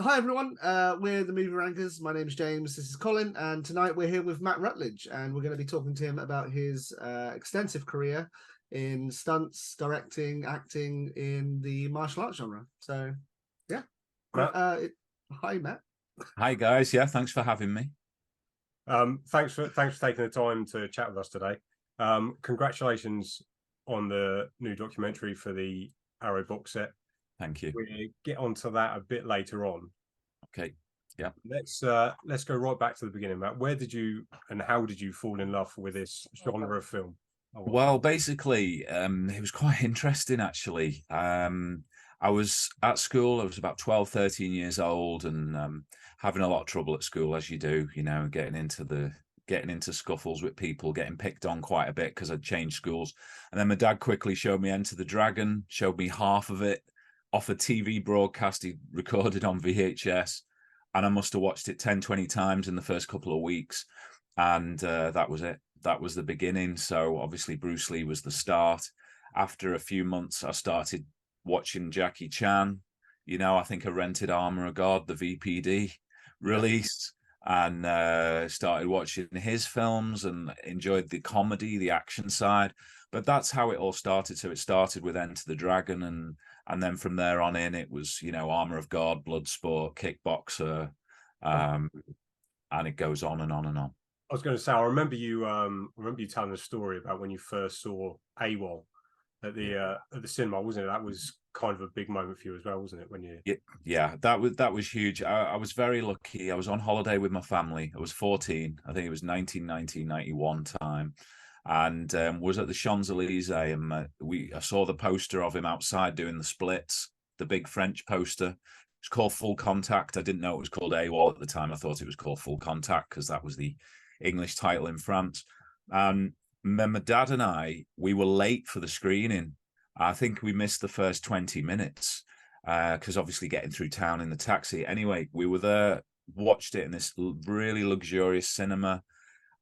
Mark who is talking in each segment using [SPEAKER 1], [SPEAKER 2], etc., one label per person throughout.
[SPEAKER 1] Hi everyone, we're the Movie Rankers. My name is James, this is Colin, and tonight we're here with Matt Routledge, and we're going to be talking to him about his extensive career in stunts, directing, acting in the martial arts genre. So, yeah. Hi, Matt.
[SPEAKER 2] Hi guys, yeah, thanks for having me.
[SPEAKER 3] Thanks for taking the time to chat with us today. Congratulations on the new documentary for the Arrow box set.
[SPEAKER 2] Thank you.
[SPEAKER 3] We'll get onto that a bit later on.
[SPEAKER 2] Okay. Yeah.
[SPEAKER 3] Let's go right back to the beginning, Matt. Where did you and how did you fall in love with this genre of film?
[SPEAKER 2] Well, basically, it was quite interesting actually. I was at school, I was about 12, 13 years old, and having a lot of trouble at school, as you do, you know, getting into scuffles with people, getting picked on quite a bit because I'd changed schools. And then my dad quickly showed me Enter the Dragon, showed me half of it off a TV broadcast he recorded on VHS. And I must have watched it 10, 20 times in the first couple of weeks. And that was it. That was the beginning. So obviously Bruce Lee was the start. After a few months, I started watching Jackie Chan. You know, I think I rented Armor of God, the VPD release, and started watching his films and enjoyed the comedy, the action side. But that's how it all started. So it started with Enter the Dragon, and then from there on in, it was, you know, Armor of God, Bloodsport, Kickboxer, and it goes on and on and on.
[SPEAKER 3] I was going to say, I remember you telling a story about when you first saw AWOL at the cinema, wasn't it? That was kind of a big moment for you as well, wasn't it? When you
[SPEAKER 2] yeah, that was huge. I was very lucky. I was on holiday with my family. I was 14. I think it was 1991 time, and was at the Champs-Elysees, and I saw the poster of him outside doing the splits, the big French poster. It's called Full Contact. I didn't know it was called AWOL at the time. I thought it was called Full Contact because that was the English title in France. And my dad and we were late for the screening. I think we missed the first 20 minutes because obviously getting through town in the taxi. Anyway, we were there, watched it in this really luxurious cinema,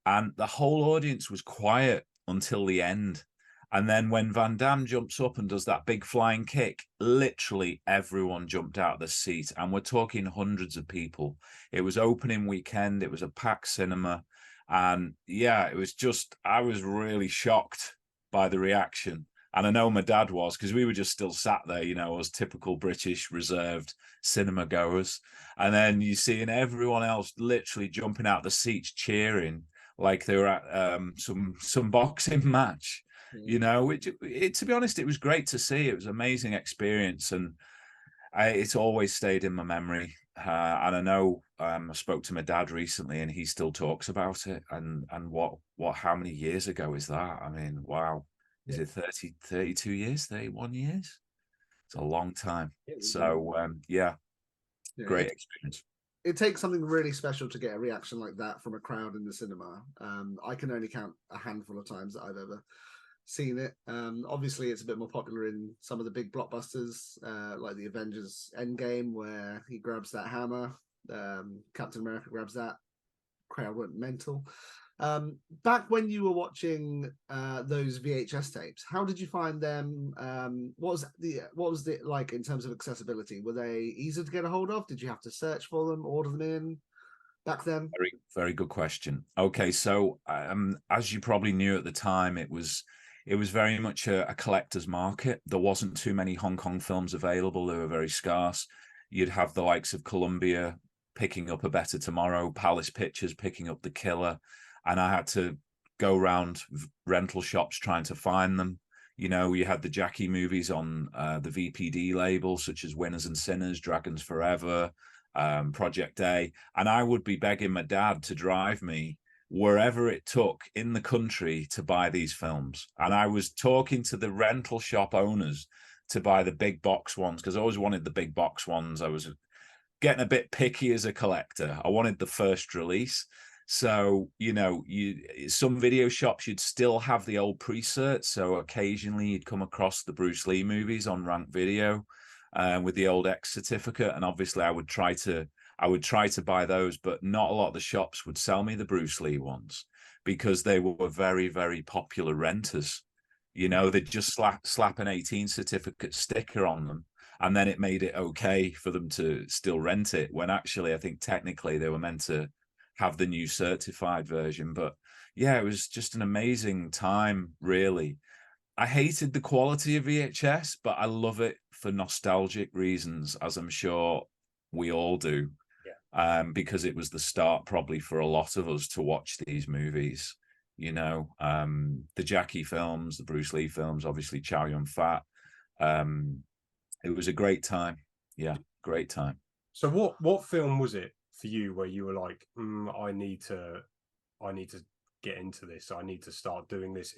[SPEAKER 2] and the whole audience was quiet until the end. And then when Van Damme jumps up and does that big flying kick, literally everyone jumped out of the seat. And we're talking hundreds of people. It was opening weekend. It was a packed cinema. And yeah, it was just, I was really shocked by the reaction. And I know my dad was, because we were just still sat there, you know, as typical British reserved cinema goers. And then you seeing everyone else literally jumping out the seats cheering like they were at some boxing match. You know, to be honest, it was great to see. It was an amazing experience, and it's always stayed in my memory. And I know I spoke to my dad recently, and he still talks about it. And how many years ago is that? I mean, wow, is it 32 years, 31 years? It's a long time. So great experience.
[SPEAKER 1] It takes something really special to get a reaction like that from a crowd in the cinema. I can only count a handful of times that I've ever seen it. Obviously it's a bit more popular in some of the big blockbusters, like the Avengers Endgame, where he grabs that hammer, Captain America grabs that, crowd went mental. Back when you were watching those VHS tapes, how did you find them? What was it like in terms of accessibility? Were they easy to get a hold of? Did you have to search for them, order them in back then?
[SPEAKER 2] Very, very good question. Okay, so as you probably knew at the time, it was very much a collector's market. There wasn't too many Hong Kong films available. They were very scarce. You'd have the likes of Columbia picking up A Better Tomorrow, Palace Pictures picking up The Killer, and I had to go around rental shops trying to find them. You know, you had the Jackie movies on the VPD label, such as Winners and Sinners, Dragons Forever, Project A, and I would be begging my dad to drive me wherever it took in the country to buy these films. And I was talking to the rental shop owners to buy the big box ones, because I always wanted the big box ones. I was getting a bit picky as a collector. I wanted the first release. So, you know, some video shops, you'd still have the old presets. So occasionally you'd come across the Bruce Lee movies on Rank Video with the old X certificate. And obviously I would try to buy those, but not a lot of the shops would sell me the Bruce Lee ones because they were very, very popular renters. You know, they'd just slap an 18 certificate sticker on them and then it made it okay for them to still rent it, when actually I think technically they were meant to have the new certified version. But yeah, it was just an amazing time, really. I hated the quality of VHS, but I love it for nostalgic reasons, as I'm sure we all do. Because it was the start probably for a lot of us to watch these movies. You know, the Jackie films, the Bruce Lee films, obviously Chow Yun-fat. It was a great time. Yeah, great time.
[SPEAKER 3] So what film was it for you where you were like, I need to get into this. I need to start doing this,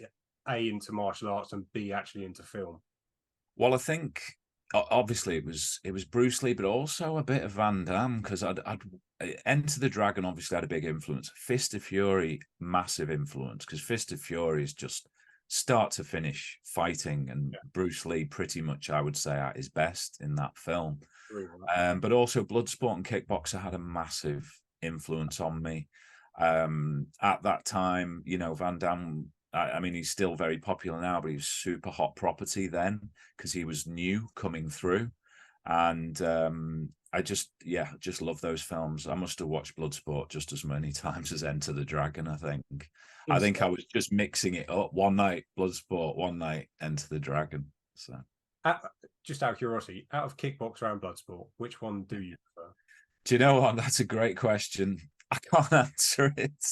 [SPEAKER 3] A, into martial arts, and B, actually into film?
[SPEAKER 2] Well, I think obviously it was Bruce Lee, but also a bit of Van Damme, because I'd Enter the Dragon obviously had a big influence. Fist of Fury, massive influence, because Fist of Fury is just start to finish fighting, and Bruce Lee pretty much, I would say, at his best in that film. But also Bloodsport and Kickboxer had a massive influence on me. At that time, you know, Van Damme, I mean, he's still very popular now, but he was super hot property then because he was new coming through. And I just love those films. I must have watched Bloodsport just as many times as Enter the Dragon, I think. I think I was just mixing it up. One night Bloodsport, one night Enter the Dragon. So,
[SPEAKER 3] just out of curiosity, out of Kickboxer and Bloodsport, which one do you prefer?
[SPEAKER 2] do you know what? That's a great question. I can't answer it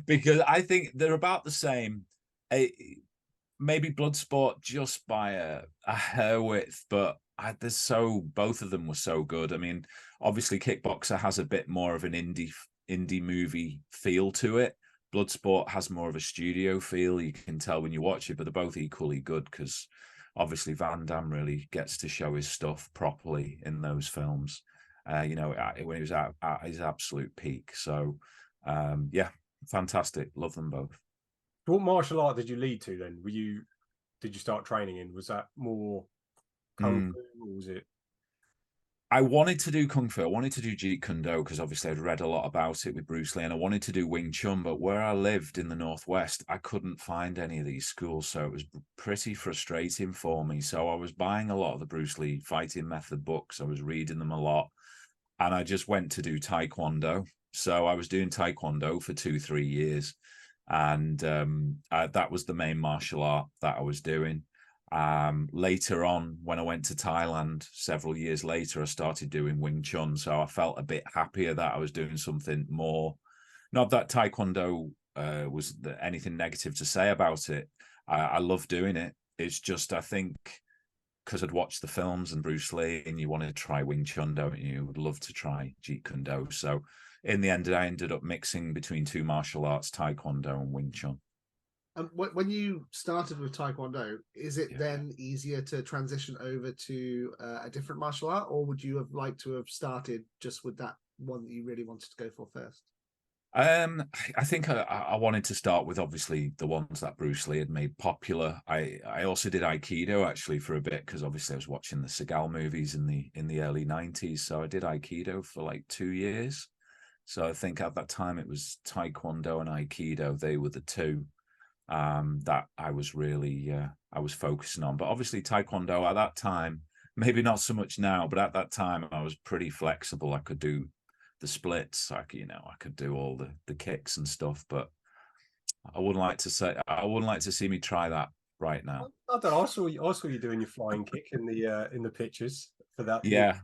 [SPEAKER 2] because I think they're about the same. Maybe Bloodsport just by a hair width, but both of them were so good. I mean, obviously Kickboxer has a bit more of an indie movie feel to it. Bloodsport has more of a studio feel. You can tell when you watch it, but they're both equally good because obviously Van Damme really gets to show his stuff properly in those films. You know, when he was at his absolute peak. So, yeah, fantastic. Love them both.
[SPEAKER 3] What martial art did you lead to then? Did you start training in? Was that more Kung Fu, or was it?
[SPEAKER 2] I wanted to do Kung Fu. I wanted to do Jeet Kune Do because obviously I'd read a lot about it with Bruce Lee, and I wanted to do Wing Chun. But where I lived in the Northwest, I couldn't find any of these schools, so it was pretty frustrating for me. So I was buying a lot of the Bruce Lee fighting method books. I was reading them a lot, and I just went to do Taekwondo. So I was doing Taekwondo for 2-3 years, and that was the main martial art that I was doing. Later on, when I went to Thailand several years later, I started doing Wing Chun. So I felt a bit happier that I was doing something more. Not that Taekwondo was anything negative to say about it. I love doing it. It's just, I think, because I'd watched the films and Bruce Lee, and you want to try Wing Chun, don't you? You would love to try Jeet Kune Do. So in the end, I ended up mixing between two martial arts, Taekwondo and Wing Chun.
[SPEAKER 1] When you started with Taekwondo, is it then easier to transition over to a different martial art, or would you have liked to have started just with that one that you really wanted to go for first?
[SPEAKER 2] I think I wanted to start with obviously the ones that Bruce Lee had made popular. I also did Aikido actually for a bit because obviously I was watching the Seagal movies in the early 90s. So I did Aikido for like 2 years. So I think at that time it was Taekwondo and Aikido. They were the two that I was really I was focusing on. But obviously Taekwondo at that time, maybe not so much now, but at that time I was pretty flexible. I could do the splits, I could do all the kicks and stuff, but I wouldn't like to see me try that right now.
[SPEAKER 3] I don't know. I saw you doing your flying kick in the pictures for that.
[SPEAKER 2] Yeah.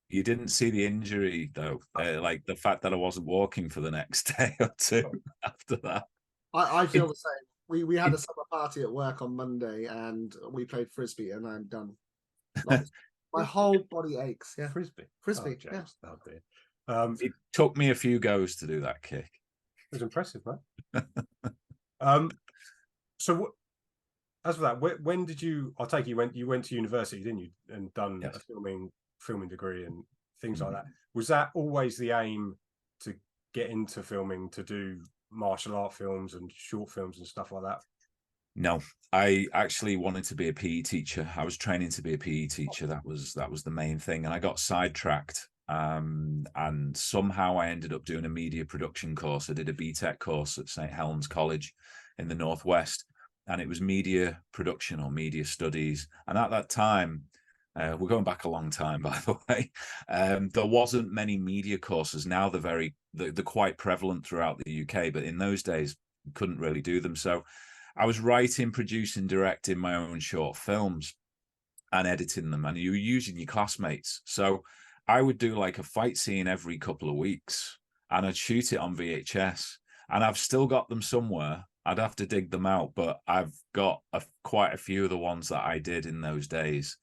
[SPEAKER 2] You didn't see the injury though, like the fact that I wasn't walking for the next day or two after that.
[SPEAKER 1] I feel the same. We had a summer party at work on Monday, and we played frisbee, and I'm done. My whole body aches. Yeah,
[SPEAKER 3] frisbee.
[SPEAKER 1] Oh,
[SPEAKER 3] yeah. Oh, dear.
[SPEAKER 2] It took me a few goes to do that kick.
[SPEAKER 3] It was impressive, man. So as for that, when did you? I'll take you went to university, didn't you, and done a filming degree and things like that. Was that always the aim to get into filming, to do martial art films and short films and stuff like that?
[SPEAKER 2] No, I actually wanted to be a PE teacher. I was training to be a PE teacher. That was the main thing, and I got sidetracked. And somehow I ended up doing a media production course. I did a BTEC course at St. Helens College in the Northwest, and it was media production or media studies. And at that time, We're going back a long time, by the way. There wasn't many media courses. Now they're quite prevalent throughout the UK, but in those days, couldn't really do them. So I was writing, producing, directing my own short films and editing them, and you were using your classmates. So I would do like a fight scene every couple of weeks, and I'd shoot it on VHS, and I've still got them somewhere. I'd have to dig them out, but I've got quite a few of the ones that I did in those days.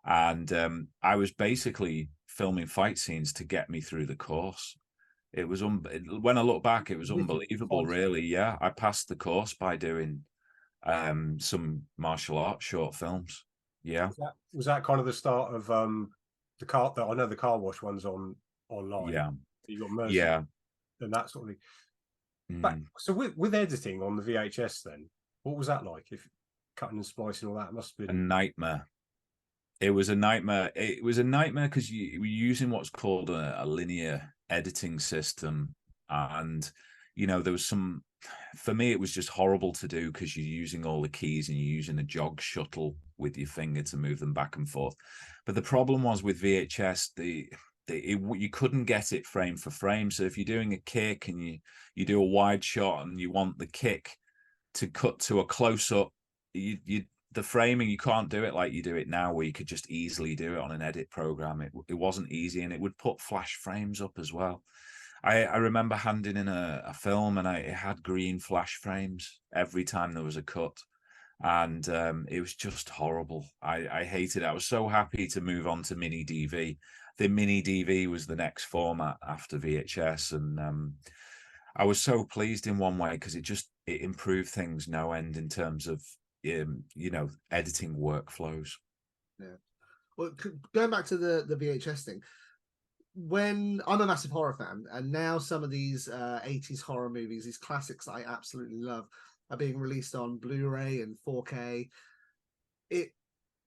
[SPEAKER 2] And I was basically filming fight scenes to get me through the course. It was when I look back, it was unbelievable, really. Yeah, I passed the course by doing some martial arts short films. Yeah.
[SPEAKER 3] Was that kind of the start of the car? That I know the car wash ones online.
[SPEAKER 2] Yeah.
[SPEAKER 3] You got Mercy,
[SPEAKER 2] Yeah.
[SPEAKER 3] and that sort of thing. But so with editing on the VHS, then what was that like? If cutting and splicing all that, must have been
[SPEAKER 2] a nightmare. It was a nightmare. It was a nightmare because you were using what's called a linear editing system, and there was some. For me, it was just horrible to do because you're using all the keys and you're using a jog shuttle with your finger to move them back and forth. But the problem was with VHS, you couldn't get it frame for frame. So if you're doing a kick and you do a wide shot and you want the kick to cut to a close up, the framing, you can't do it like you do it now, where you could just easily do it on an edit program. It wasn't easy, and it would put flash frames up as well. I remember handing in a film, and it had green flash frames every time there was a cut, and it was just horrible. I hated it. I was so happy to move on to mini DV. The mini DV was the next format after VHS, and I was so pleased in one way because it improved things no end in terms of editing workflows.
[SPEAKER 1] Yeah. Well, going back to the VHS thing, when I'm a massive horror fan, and now some of these 80s horror movies, these classics I absolutely love, are being released on Blu-ray and 4K.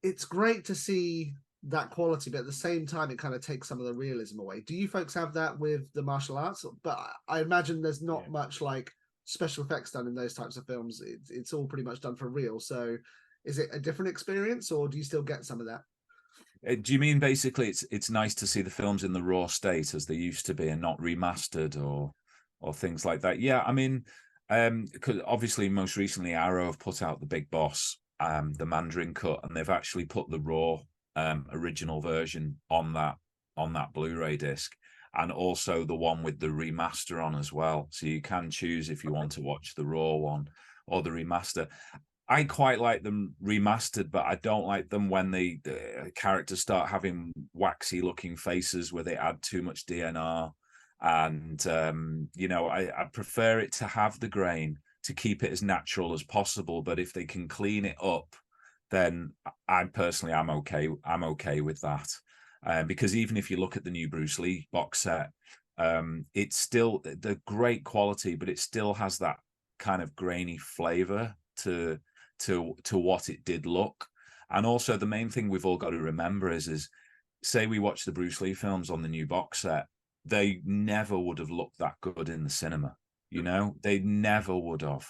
[SPEAKER 1] It's great to see that quality, but at the same time, it kind of takes some of the realism away. Do you folks have that with the martial arts? But I imagine there's not much like special effects done in those types of films. It's all pretty much done for real. So is it a different experience, or do you still get some of that?
[SPEAKER 2] Do you mean basically it's nice to see the films in the raw state as they used to be and not remastered or things like that? Yeah, I mean, because obviously most recently Arrow have put out the Big Boss, the Mandarin cut, and they've actually put the raw original version on that Blu-ray disc, and also the one with the remaster on as well. So you can choose if you want to watch the raw one or the remaster. I quite like them remastered, but I don't like them when the characters start having waxy looking faces where they add too much DNR. And, I prefer it to have the grain, to keep it as natural as possible. But if they can clean it up, then I'm okay. I'm okay with that. Because even if you look at the new Bruce Lee box set, it's still the great quality, but it still has that kind of grainy flavor to what it did look. And also the main thing we've all got to remember is say we watch the Bruce Lee films on the new box set, they never would have looked that good in the cinema. They never would have.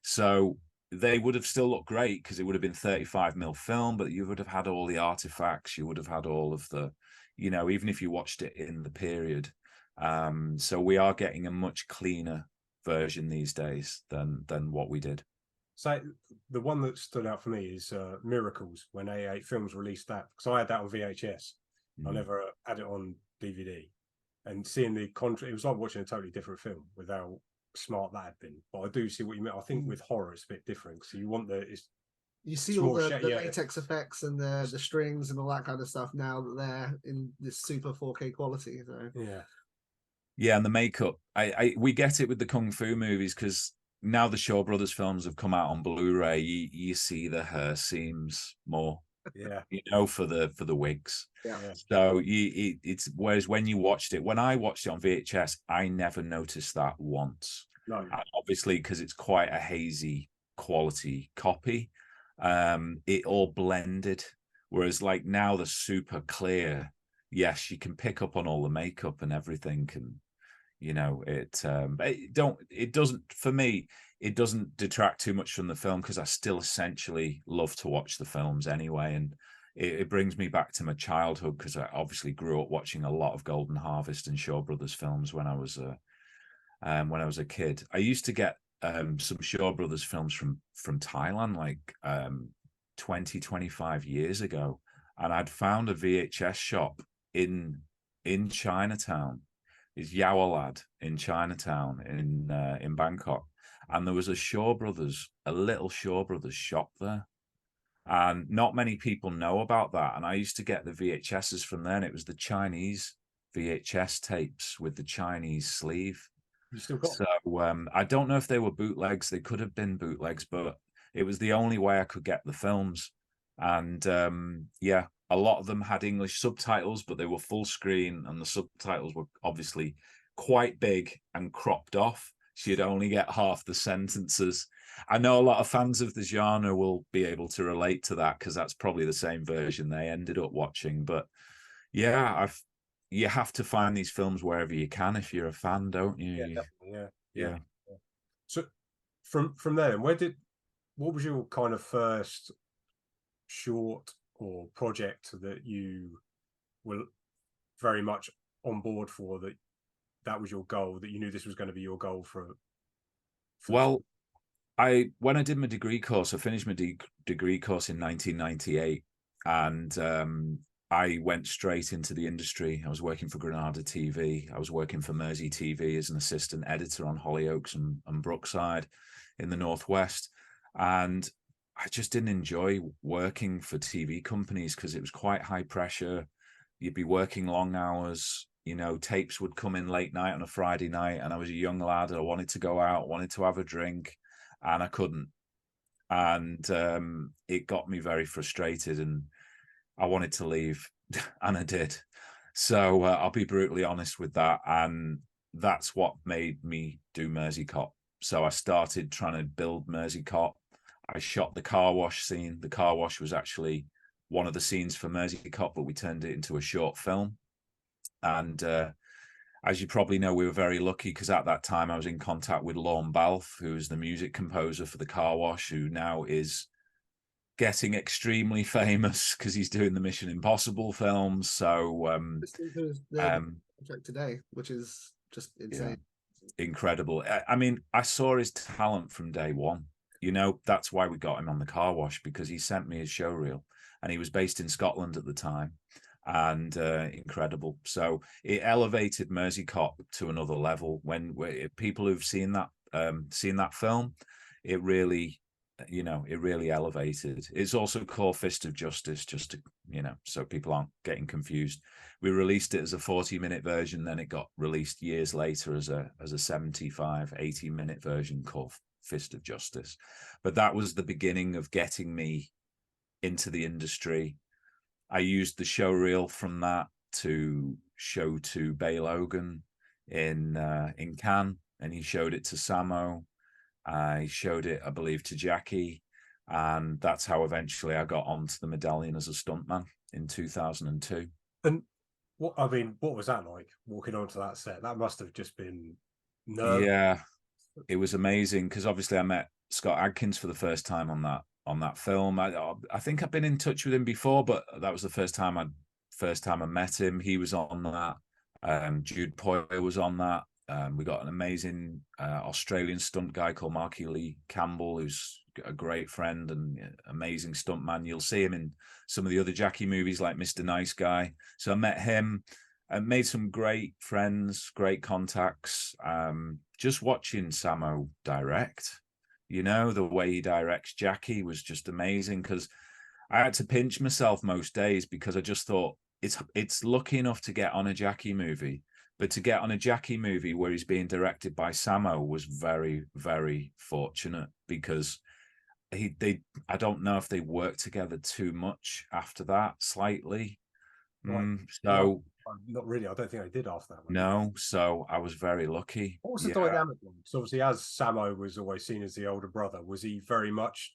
[SPEAKER 2] So they would have still looked great because it would have been 35mm film, but you would have had all the artifacts, you would have had all of the, even if you watched it in the period. So we are getting a much cleaner version these days than what we did.
[SPEAKER 3] So the one that stood out for me is Miracles, when A8 Films released that, because I had that on VHS. I never had it on DVD. And seeing the contrast, it was like watching a totally different film with how smart that had been. But I do see what you mean. I think with horror, it's a bit different. So you want
[SPEAKER 1] you see all the latex effects and the strings and all that kind of stuff now that they're in this super 4K quality. So
[SPEAKER 2] yeah, and the makeup, we get it with the kung fu movies because now the Shaw Brothers films have come out on Blu-ray. You see the hair seams more, for the wigs.
[SPEAKER 1] Yeah.
[SPEAKER 2] So it's whereas when I watched it on VHS, I never noticed that once.
[SPEAKER 3] No,
[SPEAKER 2] and obviously because it's quite a hazy quality copy, it all blended. Whereas like now they're super clear. Yes, you can pick up on all the makeup and everything, and it doesn't, for me, it doesn't detract too much from the film because I still essentially love to watch the films anyway. And it brings me back to my childhood, because I obviously grew up watching a lot of Golden Harvest and Shaw Brothers films when I was a kid. I used to get some Shaw Brothers films from Thailand, like 25 years ago, and I'd found a VHS shop in Chinatown. Is Yawalad in Chinatown in Bangkok, and there was a little Shaw Brothers shop there, and not many people know about that. And I used to get the VHSs from there, and it was the Chinese VHS tapes with the Chinese sleeve.
[SPEAKER 3] You still got
[SPEAKER 2] So I don't know if they were bootlegs. They could have been bootlegs, but it was the only way I could get the films. And yeah, a lot of them had English subtitles, but they were full screen, and the subtitles were obviously quite big and cropped off. So you'd only get half the sentences. I know a lot of fans of the genre will be able to relate to that, because that's probably the same version they ended up watching. But yeah, you have to find these films wherever you can if you're a fan, don't you?
[SPEAKER 3] Yeah, definitely.
[SPEAKER 2] Yeah.
[SPEAKER 3] So from there, what was your kind of first short or project that you were very much on board for, that was your goal, that you knew this was going to be your goal for
[SPEAKER 2] Well, when I did my degree course, I finished my degree course in 1998, and I went straight into the industry. I was working for Granada TV. I was working for Mersey TV as an assistant editor on Hollyoaks and Brookside in the Northwest. And I just didn't enjoy working for TV companies, because it was quite high pressure. You'd be working long hours. Tapes would come in late night on a Friday night, and I was a young lad. I wanted to go out, wanted to have a drink, and I couldn't. And it got me very frustrated, and I wanted to leave, and I did. So I'll be brutally honest with that. And that's what made me do Mersey Cop. So I started trying to build Mersey Cop. I shot the car wash scene. The car wash was actually one of the scenes for Mersey Cop, but we turned it into a short film. And as you probably know, we were very lucky, because at that time I was in contact with Lorne Balfe, who's the music composer for the car wash, who now is getting extremely famous because he's doing the Mission Impossible films. So
[SPEAKER 1] project today, which is just insane.
[SPEAKER 2] Yeah, incredible. I mean, I saw his talent from day one. That's why we got him on the car wash, because he sent me his showreel, and he was based in Scotland at the time, and incredible. So it elevated Mersey Cop to another level. When people who've seen that film, it really elevated. It's also called Fist of Justice, just to, so people aren't getting confused. We released it as a 40-minute version, then it got released years later as a 75, 80-minute version called Fist of Justice. But that was the beginning of getting me into the industry. I used the showreel from that to show to Bay Logan in Cannes, and he showed it to Samo. He showed it, I believe, to Jackie, and that's how eventually I got onto the medallion as a stuntman in 2002.
[SPEAKER 3] And what was that like, walking onto that set? That must have just been nerve.
[SPEAKER 2] Yeah, it was amazing, because obviously I met Scott Adkins for the first time on that film. I think I've been in touch with him before, but that was the first time I met him. He was on that. Jude Poyer was on that. We got an amazing Australian stunt guy called Marky Lee Campbell, who's a great friend and amazing stuntman. You'll see him in some of the other Jackie movies like Mr. Nice Guy. So I met him and made some great friends, great contacts. Just watching Samo direct, the way he directs Jackie was just amazing, because I had to pinch myself most days, because I just thought it's lucky enough to get on a Jackie movie. But to get on a Jackie movie where he's being directed by Samo was very, very fortunate, because I don't know if they worked together too much after that, slightly.
[SPEAKER 3] Right.
[SPEAKER 2] So
[SPEAKER 3] not really. I don't think I did after that.
[SPEAKER 2] No, so I was very lucky.
[SPEAKER 3] What was the dynamic one? So obviously, as Samo was always seen as the older brother, was he very much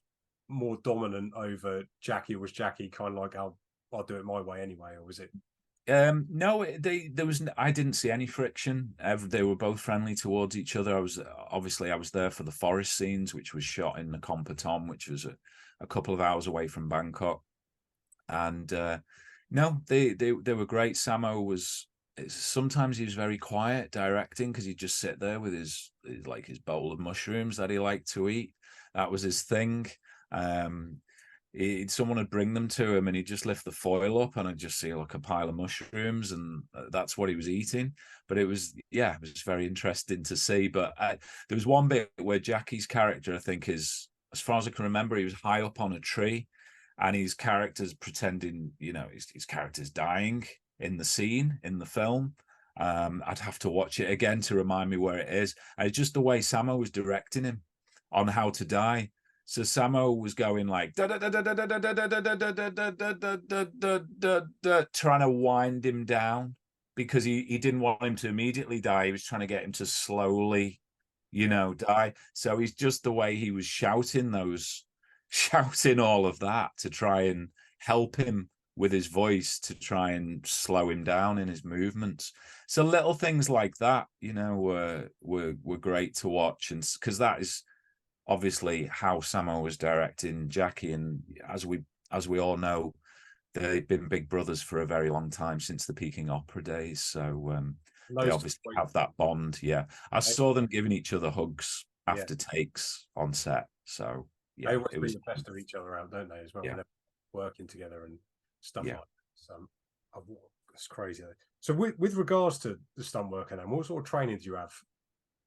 [SPEAKER 3] more dominant over Jackie? Was Jackie kind of like, I'll do it my way anyway, or was it?
[SPEAKER 2] No, there was. I didn't see any friction. They were both friendly towards each other. I was there for the forest scenes, which was shot in the Compa Tom, which was a couple of hours away from Bangkok, And no, they were great. Samo was, sometimes he was very quiet directing because he'd just sit there with his bowl of mushrooms that he liked to eat. That was his thing. Someone would bring them to him and he'd just lift the foil up and I'd just see like a pile of mushrooms, and that's what he was eating. But it was very interesting to see. But there was one bit where Jackie's character, I think, is, as far as I can remember, he was high up on a tree and his character's pretending, his character's dying in the scene, in the film. I'd have to watch it again to remind me where it is. And it's just the way Samo was directing him on how to die. So Samo was going like trying to wind him down because he didn't want him to immediately die. He was trying to get him to slowly, die. So he's just the way he was shouting all of that to try and help him with his voice, to try and slow him down in his movements. So little things like that, were great to watch, and because that is obviously how Samo was directing Jackie. And as we all know, they've been big brothers for a very long time, since the Peking Opera days. So they obviously have that bond. Yeah, I saw them giving each other hugs after takes on set. So yeah,
[SPEAKER 3] they always bring the best of each other out, don't they? As well,
[SPEAKER 2] yeah.
[SPEAKER 3] Working together and stuff like that. So it's crazy. So with regards to the stunt work, and what sort of training do you have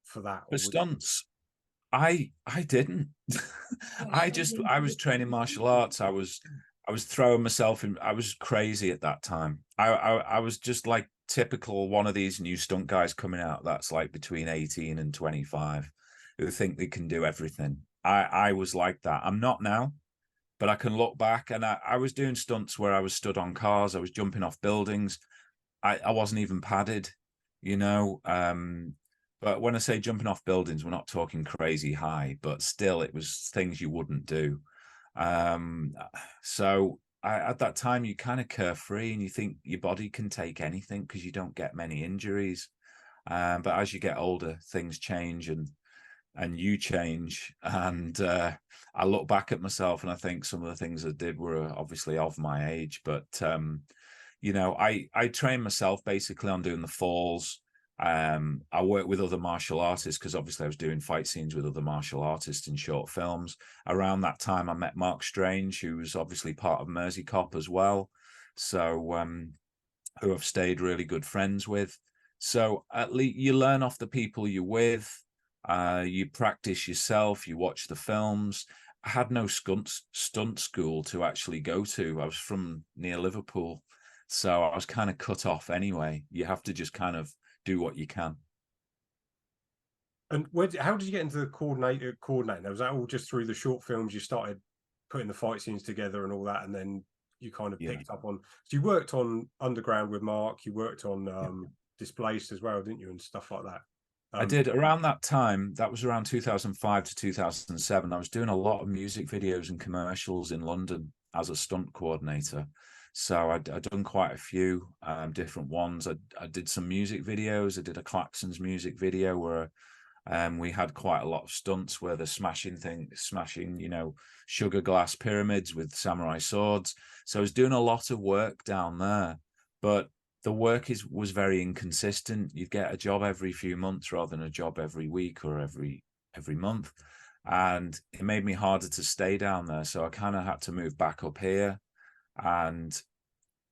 [SPEAKER 3] for that?
[SPEAKER 2] For stunts, I didn't. I was training martial arts. I was throwing myself in. I was crazy at that time. I was just like typical one of these new stunt guys coming out that's like between 18 and 25 who think they can do everything. I was like that. I'm not now, but I can look back, and I was doing stunts where I was stood on cars. I was jumping off buildings. I wasn't even padded, but when I say jumping off buildings, we're not talking crazy high, but still it was things you wouldn't do. So at that time, you kind of carefree and you think your body can take anything because you don't get many injuries. But as you get older, things change and you change. And I look back at myself and I think some of the things I did were obviously of my age. But, I trained myself basically on doing the falls. I worked with other martial artists because obviously I was doing fight scenes with other martial artists in short films. Around that time, I met Mark Strange, who was obviously part of Mersey Cop as well. So, who I've stayed really good friends with. So at least you learn off the people you're with. You practice yourself. You watch the films. I had no stunt school to actually go to. I was from near Liverpool, so I was kind of cut off anyway. You have to just kind of do what you can.
[SPEAKER 3] And how did you get into the coordinating? Was that all just through the short films? You started putting the fight scenes together and all that, and then you kind of picked up on. So you worked on Underground with Mark. You worked on Displaced as well, didn't you, and stuff like that.
[SPEAKER 2] I did around that time. That was around 2005 to 2007. I was doing a lot of music videos and commercials in London as a stunt coordinator. So I'd done quite a few different ones. I did some music videos. I did a Klaxons music video where we had quite a lot of stunts where they're smashing, sugar glass pyramids with samurai swords. So I was doing a lot of work down there, but the work was very inconsistent. You'd get a job every few months rather than a job every week or every month. And it made me harder to stay down there. So I kind of had to move back up here and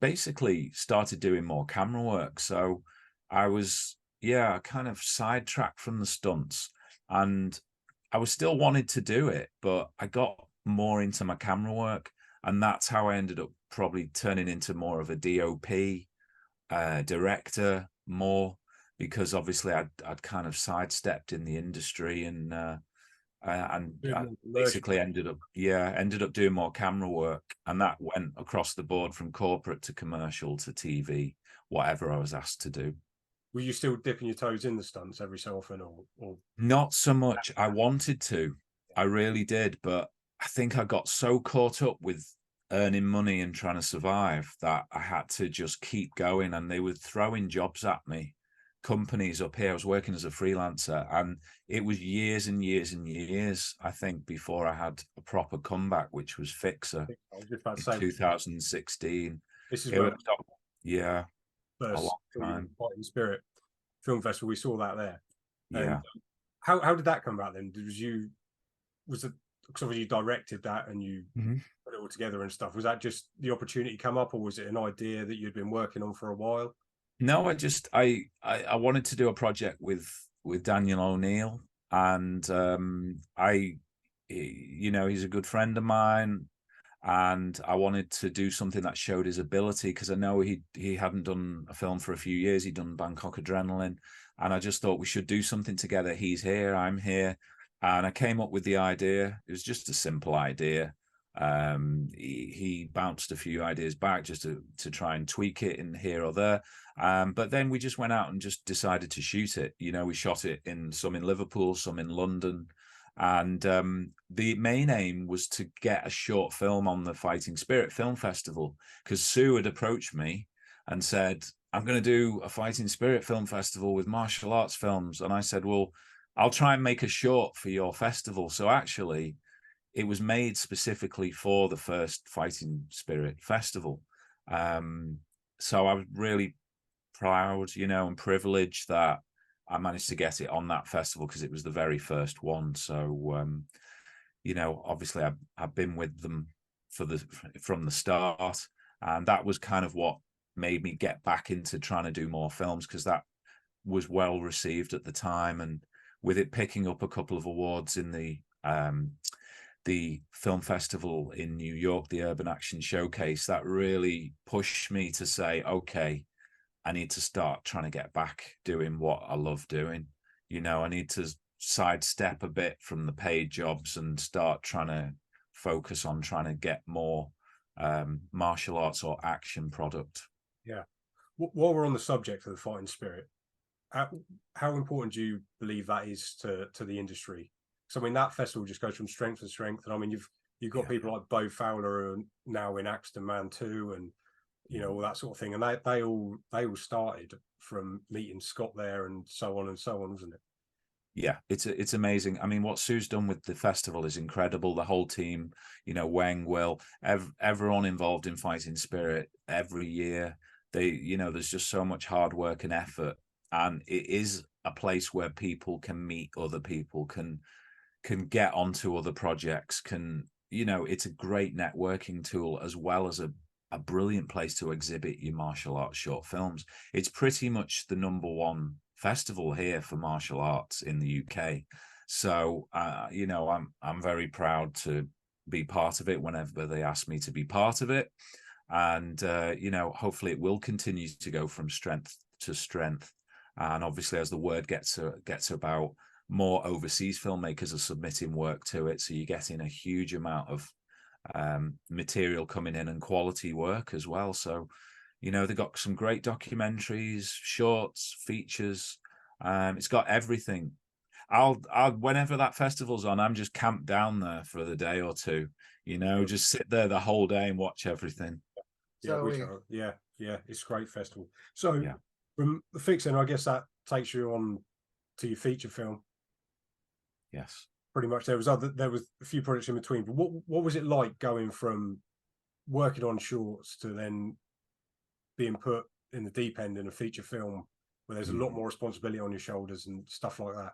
[SPEAKER 2] basically started doing more camera work. So I was, kind of sidetracked from the stunts, and I was still wanted to do it, but I got more into my camera work, and that's how I ended up probably turning into more of a DOP director more, because obviously I'd kind of sidestepped in the industry and basically ended up doing more camera work, and that went across the board from corporate to commercial to TV, whatever I was asked to do.
[SPEAKER 3] Were you still dipping your toes in the stunts every so often, or
[SPEAKER 2] not so much? I wanted to, I really did, but I think I got so caught up with earning money and trying to survive that I had to just keep going, and they were throwing jobs at me companies up here. I was working as a freelancer, and it was years and years and years, I think, before I had a proper comeback, which was Fixer
[SPEAKER 3] I was just about to
[SPEAKER 2] in
[SPEAKER 3] say
[SPEAKER 2] 2016.
[SPEAKER 3] this is
[SPEAKER 2] It
[SPEAKER 3] where
[SPEAKER 2] was, yeah, a
[SPEAKER 3] first
[SPEAKER 2] long
[SPEAKER 3] saw you in
[SPEAKER 2] time.
[SPEAKER 3] Fighting Spirit Film Festival. We saw that there. And
[SPEAKER 2] Yeah.
[SPEAKER 3] how did that come about then? Was it because obviously you directed that and you put it all together and stuff? Was that just the opportunity come up, or was it an idea that you'd been working on for a while?
[SPEAKER 2] No, I wanted to do a project with Daniel O'Neill, and he's a good friend of mine, and I wanted to do something that showed his ability, because I know he hadn't done a film for a few years. He'd done Bangkok Adrenaline, and I just thought we should do something together. He's here, I'm here, and I came up with the idea. It was just a simple idea. He bounced a few ideas back just to try and tweak it in here or there. But then we just went out and just decided to shoot it. We shot it some in Liverpool, some in London. And the main aim was to get a short film on the Fighting Spirit Film Festival, because Sue had approached me and said, I'm going to do a Fighting Spirit Film Festival with martial arts films. And I said, well, I'll try and make a short for your festival. So actually, it was made specifically for the first Fighting Spirit Festival. So I was really proud, and privileged that I managed to get it on that festival, because it was the very first one. So, obviously I've been with them from the start, and that was kind of what made me get back into trying to do more films, because that was well received at the time, and with it picking up a couple of awards in the film festival in New York, the Urban Action Showcase, that really pushed me to say, okay, I need to start trying to get back doing what I love doing. I need to sidestep a bit from the paid jobs and start trying to focus on trying to get more martial arts or action product.
[SPEAKER 3] Yeah. While we're on the subject of the Fighting Spirit, how important do you believe that is to the industry? So I mean, that festival just goes from strength to strength, and I mean, you've got people like Bo Fowler, who are now in Axton Man 2, and all that sort of thing, and they all started from meeting Scott there, and so on, wasn't it?
[SPEAKER 2] Yeah, it's amazing. I mean, what Sue's done with the festival is incredible. The whole team, Wang, Will, everyone involved in Fighting Spirit every year. There's just so much hard work and effort, and it is a place where people can meet other people, can get onto other projects, it's a great networking tool, as well as a brilliant place to exhibit your martial arts short films. It's pretty much the #1 festival here for martial arts in the UK. So, I'm very proud to be part of it whenever they ask me to be part of it. And, hopefully it will continue to go from strength to strength. And obviously, as the word gets about, more overseas filmmakers are submitting work to it. So you're getting a huge amount of material coming in, and quality work as well. So, they've got some great documentaries, shorts, features. It's got everything. I'll whenever that festival's on, I'm just camped down there for the day or two, just sit there the whole day and watch everything.
[SPEAKER 3] Yeah, it's a great festival. So from the Fixer, I guess that takes you on to your feature film.
[SPEAKER 2] Yes.
[SPEAKER 3] Pretty much. There was a few projects in between, but what was it like going from working on shorts to then being put in the deep end in a feature film where there's a lot more responsibility on your shoulders and stuff like that?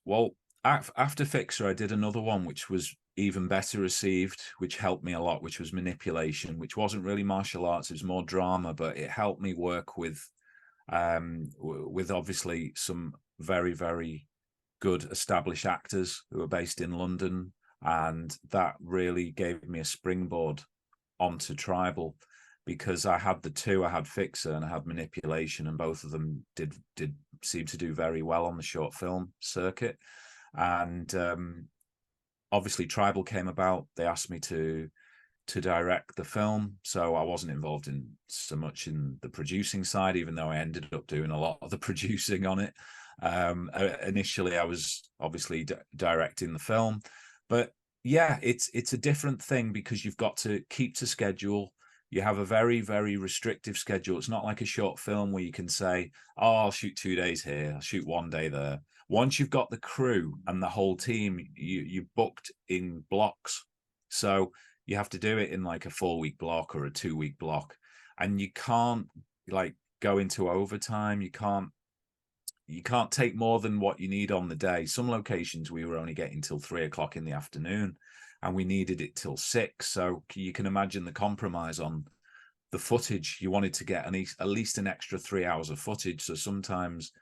[SPEAKER 2] Well, after Fixer, I did another one which was even better received, which helped me a lot, which was Manipulation, which wasn't really martial arts, it was more drama, but it helped me work with obviously some very, very good established actors who are based in London, and that really gave me a springboard onto Tribal, because I had the two. I had Fixer and I had Manipulation, and both of them did seem to do very well on the short film circuit. And obviously Tribal came about. They asked me to direct the film, so I wasn't involved in so much in the producing side, even though I ended up doing a lot of the producing on it. Initially I was obviously directing the film, but yeah, it's a different thing, because you've got to keep to schedule, you have a very, very restrictive schedule. It's not like a short film where you can say, oh, I'll shoot 2 days here, I'll shoot 1 day there. Once you've got the crew and the whole team, you booked in blocks. So you have to do it in like a 4-week block or a 2-week block. And you can't like go into overtime. You can't take more than what you need on the day. Some locations we were only getting till 3 o'clock in the afternoon, and we needed it till 6. So you can imagine the compromise on the footage. You wanted to get at least an extra 3 hours of footage. So sometimes,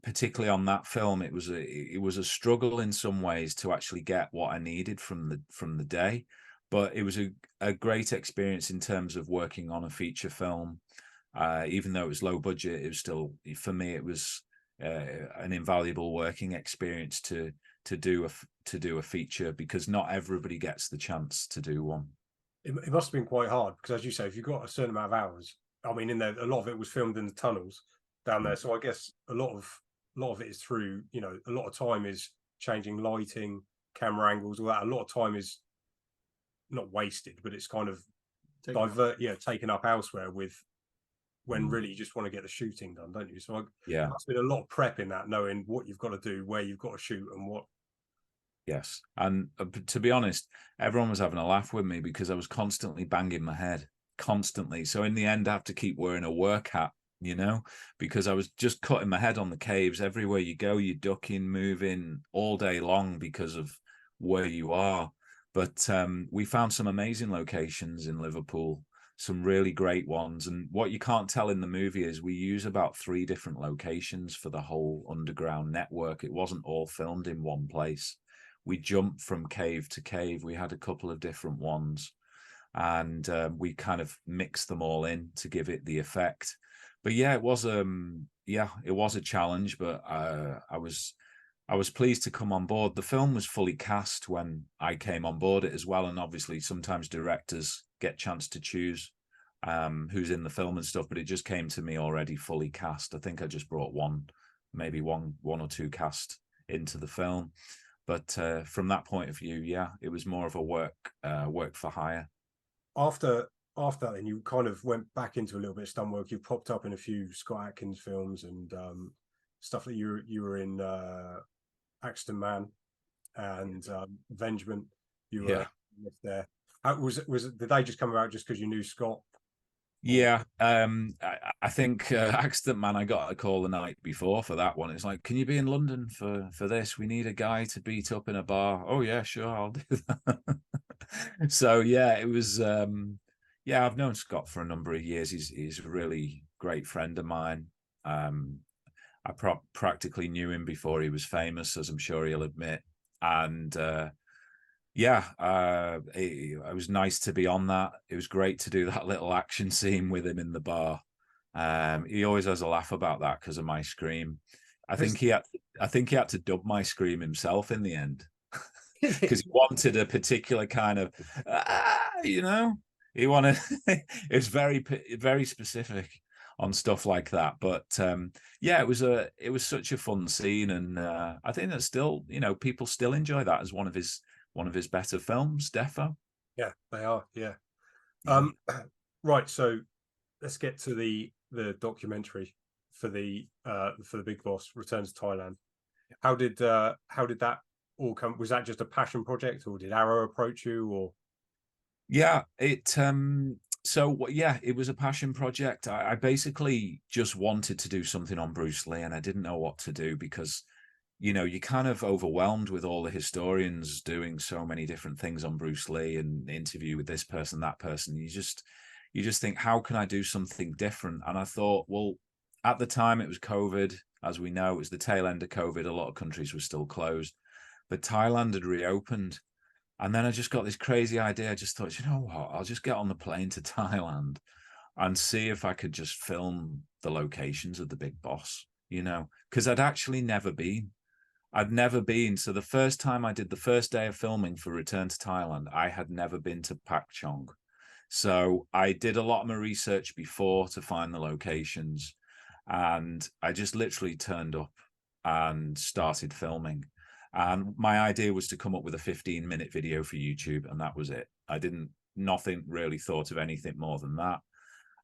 [SPEAKER 2] particularly on that film, it was a struggle in some ways to actually get what I needed from the day. But it was a great experience in terms of working on a feature film. Even though it was low budget, it was still, for me, it was an invaluable working experience to do a feature, because not everybody gets the chance to do one.
[SPEAKER 3] It must have been quite hard, because as you say, if you've got a certain amount of hours, I mean, in there, a lot of it was filmed in the tunnels down there. So I guess a lot of it is through, you know, a lot of time is changing lighting, camera angles, all that. A lot of time is not wasted, but it's kind of taken up elsewhere with, when really you just want to get the shooting done, don't you? So
[SPEAKER 2] yeah,
[SPEAKER 3] there's been a lot of prep in that, knowing what you've got to do, where you've got to shoot, and what.
[SPEAKER 2] Yes. And to be honest, everyone was having a laugh with me because I was constantly banging my head, constantly. So in the end, I have to keep wearing a work hat, you know, because I was just cutting my head on the caves. Everywhere you go, you're ducking, moving all day long because of where you are. But we found some amazing locations in Liverpool, some really great ones. And what you can't tell in the movie is we use about 3 different locations for the whole underground network. It wasn't all filmed in one place. We jumped from cave to cave. We had a couple of different ones, and we kind of mixed them all in to give it the effect. But yeah, it was a challenge, but I was pleased to come on board. The film was fully cast when I came on board it as well, and obviously sometimes directors get a chance to choose who's in the film and stuff, but it just came to me already fully cast. I think I just brought maybe one or two cast into the film. But from that point of view, yeah, it was more of a work for hire.
[SPEAKER 3] After that, then you kind of went back into a little bit of stunt work. You popped up in a few Scott Adkins films and stuff that you were in Axton Man and Vengement. You were there. How was it? Did they just come about just because you knew Scott?
[SPEAKER 2] Yeah, I think Accident Man, I got a call the night before for that one. It's like, can you be in London for this? We need a guy to beat up in a bar. Oh yeah, sure, I'll do that. So yeah, it was. Yeah, I've known Scott for a number of years. He's a really great friend of mine. I practically knew him before he was famous, as I'm sure he'll admit. And yeah, it was nice to be on that. It was great to do that little action scene with him in the bar. He always has a laugh about that because of my scream. I think he had to dub my scream himself in the end because he wanted a particular kind of, you know, he wanted. It was very specific on stuff like that. But yeah, it was such a fun scene, and I think that still, you know, people still enjoy that as one of his better films, defo.
[SPEAKER 3] Yeah, they are. Yeah. Right. So let's get to the documentary for the Big Boss, Return to Thailand. How did that all come? Was that just a passion project, or did Arrow approach you? Or
[SPEAKER 2] yeah, it was a passion project. I basically just wanted to do something on Bruce Lee, and I didn't know what to do because, you know, you're kind of overwhelmed with all the historians doing so many different things on Bruce Lee and interview with this person, that person. You just think, how can I do something different? And I thought, well, at the time it was COVID, as we know, it was the tail end of COVID. A lot of countries were still closed, but Thailand had reopened. And then I just got this crazy idea. I just thought, you know what? I'll just get on the plane to Thailand and see if I could just film the locations of the Big Boss, you know, because I'd actually never been. I'd never been. So the first time I did the first day of filming for Return to Thailand, I had never been to Pak Chong. So I did a lot of my research before to find the locations. And I just literally turned up and started filming. And my idea was to come up with a 15-minute video for YouTube, and that was it. I didn't nothing really thought of anything more than that.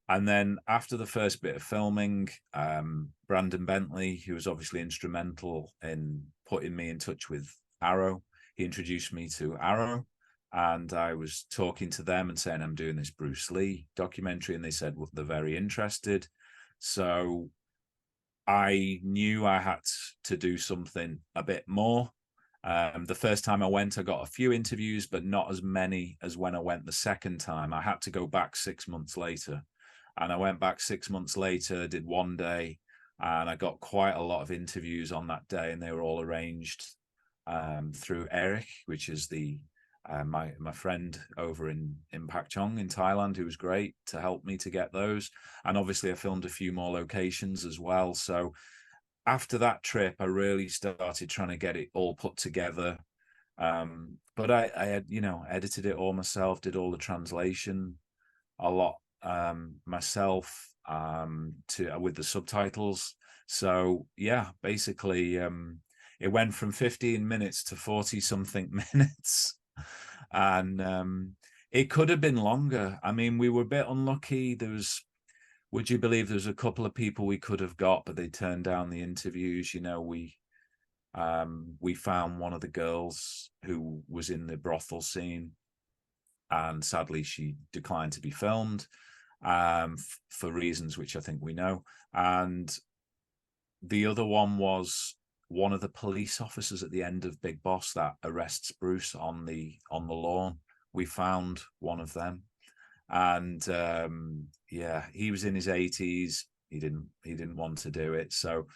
[SPEAKER 2] And then after the first bit of filming, Brandon Bentley, who was obviously instrumental in putting me in touch with Arrow, he introduced me to Arrow. And I was talking to them and saying, I'm doing this Bruce Lee documentary. And they said, well, they're very interested. So I knew I had to do something a bit more. The first time I went, I got a few interviews, but not as many as when I went the second time. I had to go back 6 months later. And I went back 6 months later, did one day, and I got quite a lot of interviews on that day, and they were all arranged through Eric, which is my friend over in Pak Chong in Thailand, who was great to help me to get those. And obviously I filmed a few more locations as well. So after that trip, I really started trying to get it all put together. But I had, edited it all myself, did all the translation a lot myself with the subtitles. So yeah, basically it went from 15 minutes to 40 something minutes. And it could have been longer. I mean, we were a bit unlucky. Would you believe there's a couple of people we could have got, but they turned down the interviews. We found one of the girls who was in the brothel scene, and sadly she declined to be filmed for reasons which I think we know. And the other one was one of the police officers at the end of Big Boss that arrests Bruce on the lawn. We found one of them, and he was in his 80s. He didn't want to do it, so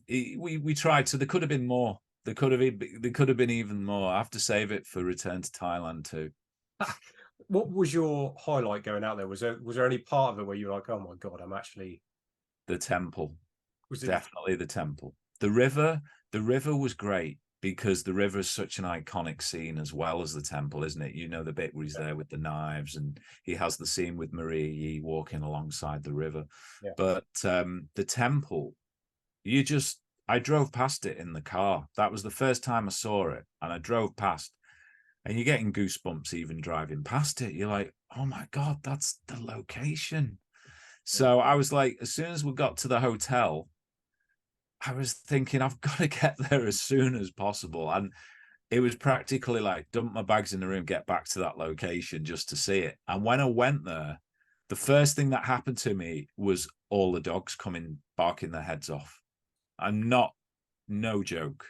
[SPEAKER 2] we tried. So there could have been more. There could have been even more. I have to save it for Return to Thailand too.
[SPEAKER 3] What was your highlight going out there? Was there any part of it where you were like, oh my God, I'm actually...
[SPEAKER 2] The temple.
[SPEAKER 3] Was it
[SPEAKER 2] definitely the temple? The river was great because the river is such an iconic scene as well as the temple, isn't it? The bit where he's there with the knives, and he has the scene with Maria Yi walking alongside the river.
[SPEAKER 3] Yeah.
[SPEAKER 2] But the temple, I drove past it in the car. That was the first time I saw it, and I drove past, and you're getting goosebumps even driving past it. You're like, oh my God, that's the location. So I was like, as soon as we got to the hotel, I was thinking, I've got to get there as soon as possible. And it was practically like dump my bags in the room, get back to that location just to see it. And when I went there, the first thing that happened to me was all the dogs coming, barking their heads off. No joke.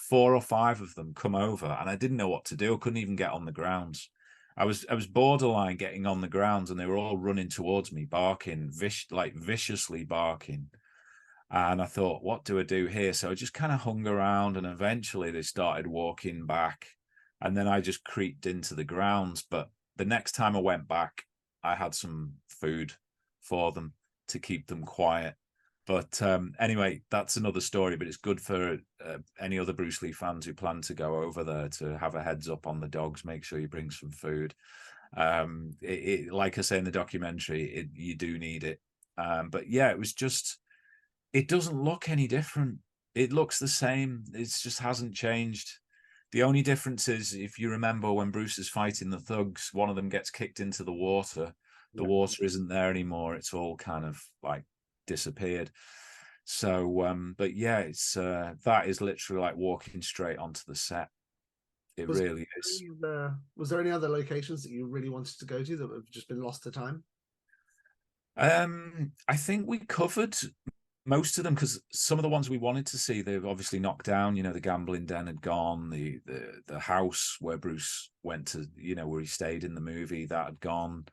[SPEAKER 2] 4 or 5 of them come over, and I didn't know what to do. I couldn't even get on the grounds. I was borderline getting on the grounds, and they were all running towards me, barking, viciously barking. And I thought, what do I do here? So I just kind of hung around, and eventually they started walking back, and then I just creeped into the grounds. But the next time I went back, I had some food for them to keep them quiet. But anyway, that's another story, but it's good for any other Bruce Lee fans who plan to go over there to have a heads up on the dogs. Make sure you bring some food. Like I say in the documentary, you do need it. But yeah, it doesn't look any different. It looks the same. It just hasn't changed. The only difference is, if you remember when Bruce is fighting the thugs, one of them gets kicked into the water. The water isn't there anymore. It's all kind of like disappeared. So but yeah, it's that is literally like walking straight onto the set. It really is.
[SPEAKER 1] Was there any other locations that you really wanted to go to that have just been lost to time?
[SPEAKER 2] I think we covered most of them, because some of the ones we wanted to see, they've obviously knocked down. The gambling den had gone, the house where Bruce went to, where he stayed in the movie, that had gone.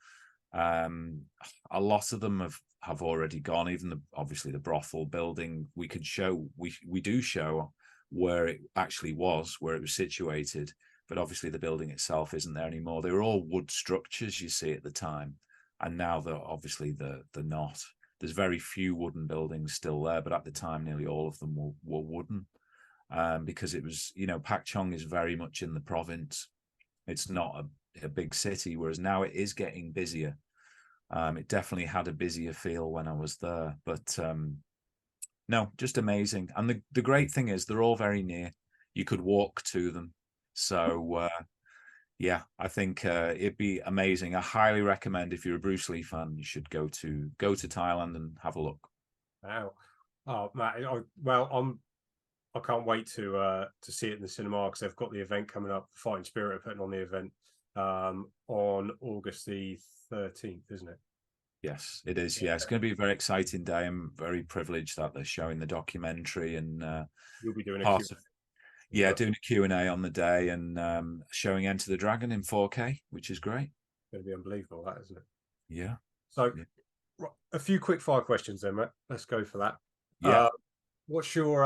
[SPEAKER 2] A lot of them have already gone. Even obviously the brothel building, we do show where it actually was, where it was situated, but obviously the building itself isn't there anymore. They were all wood structures, you see, at the time, and now they're not. There's very few wooden buildings still there, but at the time nearly all of them were wooden, because it was, Pak Chong is very much in the province. It's not a big city, whereas now it is getting busier. It definitely had a busier feel when I was there, but no, just amazing. And the great thing is they're all very near. You could walk to them. So Yeah, I think it'd be amazing. I highly recommend, if you're a Bruce Lee fan, you should go to Thailand and have a look.
[SPEAKER 3] Wow. Oh, Matt, I can't wait to see it in the cinema, because they've got the event coming up. Fighting Spirit are putting on the event on August the 13th, isn't it?
[SPEAKER 2] Yes, it is. Yeah, it's going to be a very exciting day. I'm very privileged that they're showing the documentary, and
[SPEAKER 3] You'll be doing a
[SPEAKER 2] part
[SPEAKER 3] Q&A.
[SPEAKER 2] of doing a Q&A on the day, and showing Enter the Dragon in 4K, which is great.
[SPEAKER 3] It's going to be unbelievable, that, isn't it?
[SPEAKER 2] Yeah.
[SPEAKER 3] So,
[SPEAKER 2] yeah.
[SPEAKER 3] A few quick fire questions then, Matt. Let's go for that.
[SPEAKER 2] Yeah.
[SPEAKER 3] What's your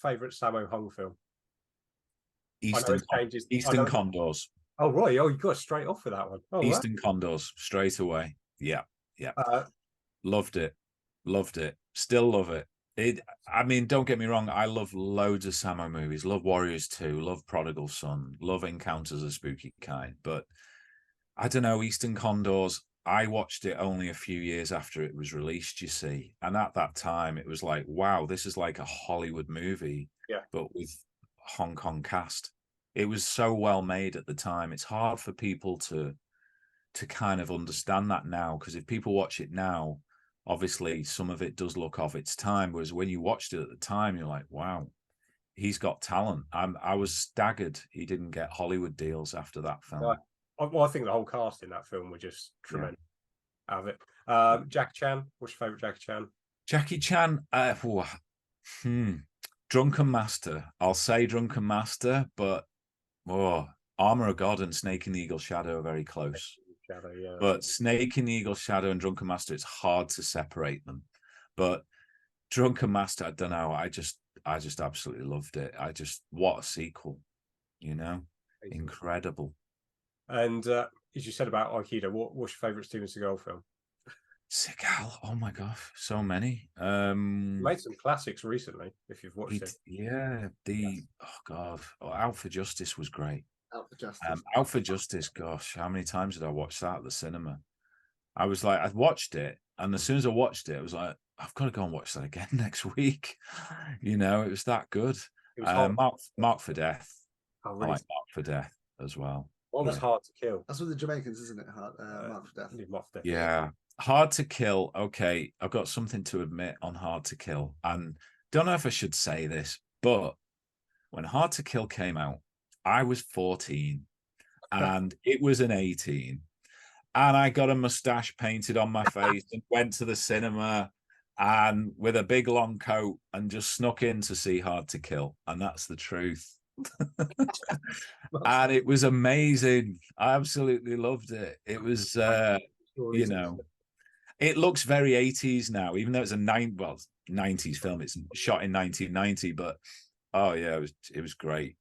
[SPEAKER 3] favourite Sammo Hung film?
[SPEAKER 2] Eastern Condors.
[SPEAKER 3] Oh, right. Oh, you got straight off with that one. Oh,
[SPEAKER 2] Eastern Condors, straight away. Yeah. Loved it. Still love it. I mean, don't get me wrong, I love loads of Sammo movies. Love Warriors 2, love Prodigal Son, love Encounters of Spooky Kind. But I don't know, Eastern Condors, I watched it only a few years after it was released, you see. And at that time, it was like, wow, this is like a Hollywood movie, but with Hong Kong cast. It was so well made at the time. It's hard for people to kind of understand that now, because if people watch it now, obviously some of it does look of its time, whereas when you watched it at the time, you're like, wow, he's got talent. I was staggered he didn't get Hollywood deals after that film.
[SPEAKER 3] I think the whole cast in that film were just tremendous. Out of it. Jackie Chan, what's your favourite Jackie Chan?
[SPEAKER 2] Jackie Chan, Drunken Master. I'll say Drunken Master, but Armor of God and Snake in the Eagle Shadow are very close. But Snake in the Eagle Shadow and Drunken Master, it's hard to separate them. But Drunken Master, I don't know. I just absolutely loved it. What a sequel, incredible.
[SPEAKER 3] And as you said about Aikido, what's your favourite Steven Seagal film?
[SPEAKER 2] Seagal, oh my gosh, so many.
[SPEAKER 3] Made some classics recently, if you've watched it.
[SPEAKER 2] Yeah, Out for Justice was great.
[SPEAKER 1] Out for Justice.
[SPEAKER 2] Out for Justice, gosh, how many times did I watch that at the cinema? I was like, I watched it, and as soon as I watched it, I was like, I've got to go and watch that again next week. It was that good.
[SPEAKER 3] It was
[SPEAKER 2] Mark for Death.
[SPEAKER 3] Oh, really?
[SPEAKER 2] I like Mark for Death as well.
[SPEAKER 3] What was Hard to Kill?
[SPEAKER 1] That's with the Jamaicans, isn't it? Mark for Death.
[SPEAKER 3] Mark for Death.
[SPEAKER 2] Yeah. Hard to Kill. Okay, I've got something to admit on Hard to Kill, and don't know if I should say this, but when Hard to Kill came out, I was 14 and it was an 18, and I got a mustache painted on my face and went to the cinema and with a big long coat and just snuck in to see Hard to Kill, and that's the truth. And it was amazing. I absolutely loved it. It was it looks very 80s now, even though it's a 90s film. It's shot in 1990, but it was great.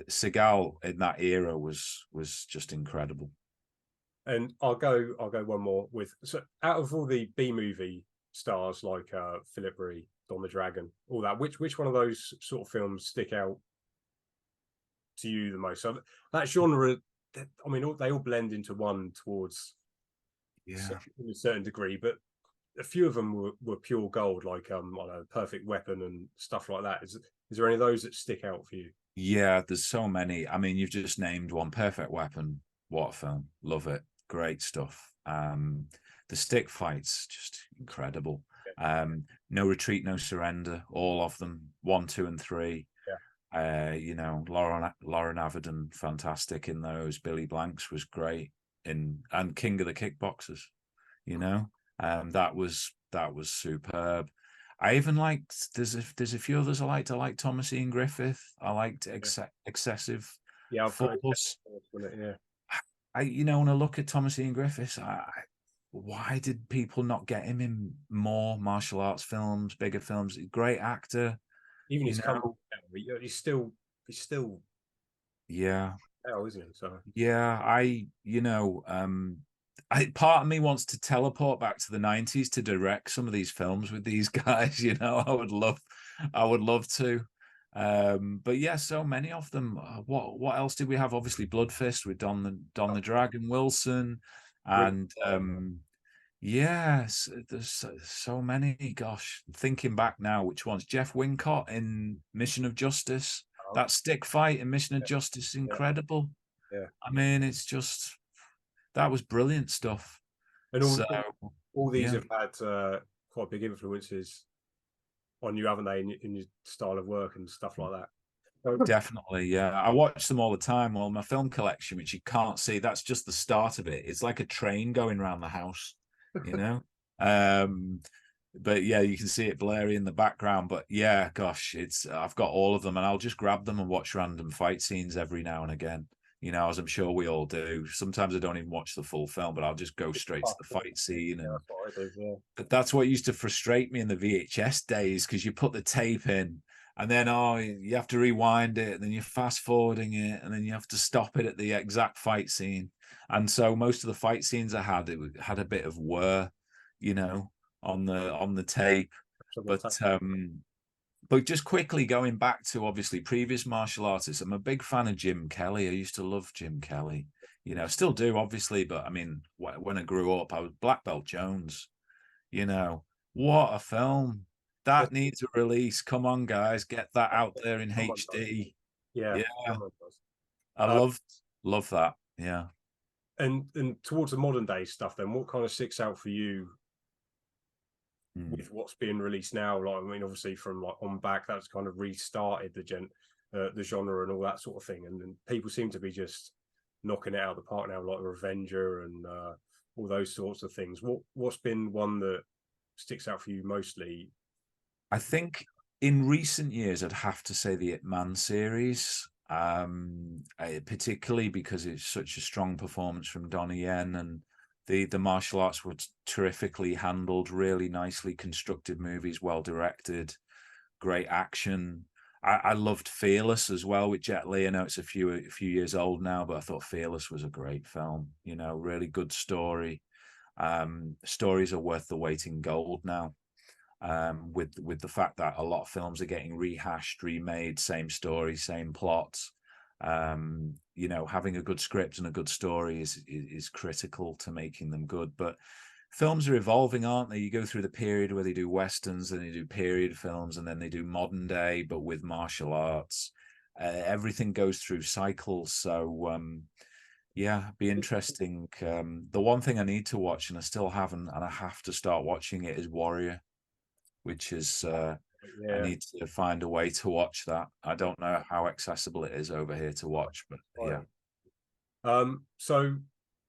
[SPEAKER 2] Seagal in that era was just incredible.
[SPEAKER 3] And I'll go one more with, so out of all the B movie stars like Philip Ree, Don the Dragon, all that, which one of those sort of films stick out to you the most? So that genre, I mean, they all blend into one towards in a certain degree, but a few of them were pure gold, like I don't know, Perfect Weapon and stuff like that. Is there any of those that stick out for you?
[SPEAKER 2] Yeah, there's so many. I mean, you've just named one. Perfect Weapon. What a film. Love it. Great stuff. The stick fights, just incredible. No Retreat, No Surrender, all of them, 1, 2, and 3. Lauren Avedon, fantastic in those. Billy Blanks was great and King of the Kickboxers. That was superb. I even liked, there's a few others I liked. I liked Thomas Ian Griffith. I liked Excessive Force. When I look at Thomas Ian Griffith, why did people not get him in more martial arts films, bigger films? Great actor.
[SPEAKER 3] Even his comeback, he's still hell, isn't he? So
[SPEAKER 2] part of me wants to teleport back to the 90s to direct some of these films with these guys. I would love to. But yeah, so many of them. What else did we have? Obviously, Blood Fist with Don the Dragon Wilson, and yes, there's so many. Gosh, thinking back now, which ones? Jeff Wincott in Mission of Justice. That stick fight in Mission of Justice, incredible.
[SPEAKER 3] Yeah.
[SPEAKER 2] I mean, it's just that was brilliant stuff.
[SPEAKER 3] And all these
[SPEAKER 2] yeah.
[SPEAKER 3] have had quite big influences on you, haven't they, in your style of work and stuff like that?
[SPEAKER 2] Definitely, yeah. I watch them all the time. Well, my film collection, which you can't see, that's just the start of it. It's like a train going around the house, you know. But yeah, you can see it blurry in the background. But yeah, gosh, I've got all of them, and I'll just grab them and watch random fight scenes every now and again. You know, as I'm sure we all do. Sometimes I don't even watch the full film, but I'll just go straight to the fight scene. And
[SPEAKER 3] that's what I do. Yeah.
[SPEAKER 2] but that's what used to frustrate me in the VHS days, because you put the tape in and then you have to rewind it, and then you're fast forwarding it, and then you have to stop it at the exact fight scene. And so most of the fight scenes I had, it had a bit of whir, you know, on the tape. But just quickly going back to obviously previous martial artists, I'm a big fan of Jim Kelly. I used to love Jim Kelly, you know, still do obviously, but I mean, when I grew up, I was Black Belt Jones. You know, what a film. That needs a release. Come on, guys, get that out there in HD.
[SPEAKER 3] Yeah.
[SPEAKER 2] I love that. Yeah.
[SPEAKER 3] And towards the modern day stuff, then what kind of sticks out for you with what's being released now? Like, I mean, obviously from like On Back, that's kind of restarted the genre and all that sort of thing, and people seem to be just knocking it out of the park now, like Revenger and all those sorts of things. What's been one that sticks out for you mostly?
[SPEAKER 2] I think in recent years, I'd have to say the Ip Man series, particularly because it's such a strong performance from Donnie Yen, and the martial arts were terrifically handled, really nicely constructed movies, well directed, great action. I loved Fearless as well with Jet Li. I know it's a few years old now, but I thought Fearless was a great film. You know, really good story. Stories are worth the weight in gold now. With the fact that a lot of films are getting rehashed, remade, same story, same plots. You know, having a good script and a good story is critical to making them good. But films are evolving, aren't they? You go through the period where they do westerns, then they do period films, and then they do modern day, but with martial arts. Everything goes through cycles. So yeah, be interesting. The one thing I need to watch, and I still haven't, and I have to start watching it, is Warrior, which is I need to find a way to watch that. I don't know how accessible it is over here to watch, but yeah.
[SPEAKER 3] So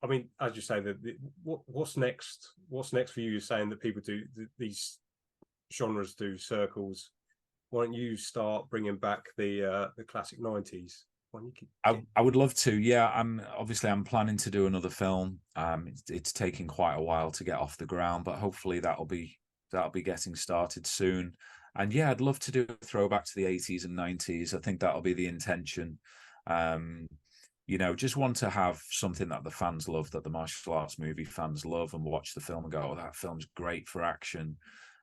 [SPEAKER 3] I mean, as you say, what's next? What's next for you? You're saying that people do these genres do circles. Why don't you start bringing back the classic 90s?
[SPEAKER 2] I would love to. Yeah, I'm planning to do another film. It's taking quite a while to get off the ground, but hopefully that'll be getting started soon. And yeah, I'd love to do a throwback to the 80s and 90s. I think that'll be the intention. You know, just want to have something that the fans love, that the martial arts movie fans love, and watch the film and go, oh, that film's great for action